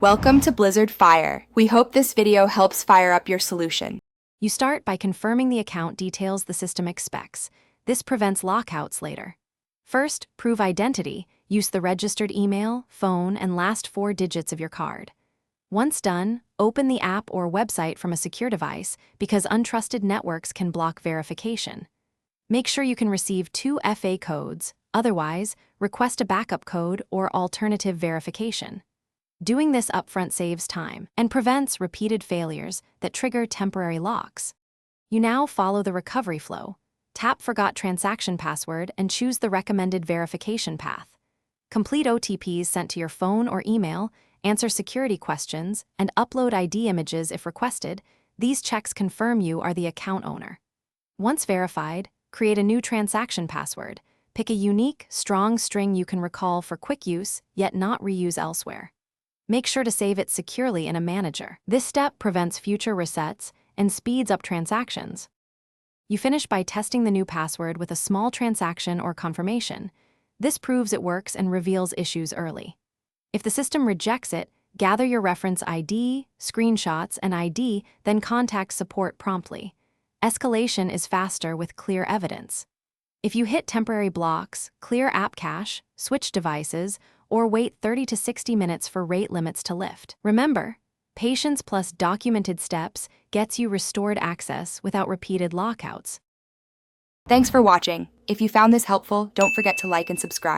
Welcome to Blizzard Fire. We hope this video helps fire up your solution. You start by confirming the account details the system expects. This prevents lockouts later. First, prove identity. Use the registered email, phone, and last 4 digits of your card. Once done, open the app or website from a secure device because untrusted networks can block verification. Make sure you can receive 2 FA codes. Otherwise, request a backup code or alternative verification. Doing this upfront saves time and prevents repeated failures that trigger temporary locks. You now follow the recovery flow. Tap Forgot Transaction Password and choose the recommended verification path. Complete OTPs sent to your phone or email, answer security questions, and upload ID images if requested. These checks confirm you are the account owner. Once verified, create a new transaction password. Pick a unique, strong string you can recall for quick use, yet not reuse elsewhere. Make sure to save it securely in a manager. This step prevents future resets and speeds up transactions. You finish by testing the new password with a small transaction or confirmation. This proves it works and reveals issues early. If the system rejects it, gather your reference ID, screenshots, and ID, then contact support promptly. Escalation is faster with clear evidence. If you hit temporary blocks, clear app cache, switch devices, or wait 30 to 60 minutes for rate limits to lift. Remember, patience plus documented steps gets you restored access without repeated lockouts. Thanks for watching. If you found this helpful, don't forget to like and subscribe.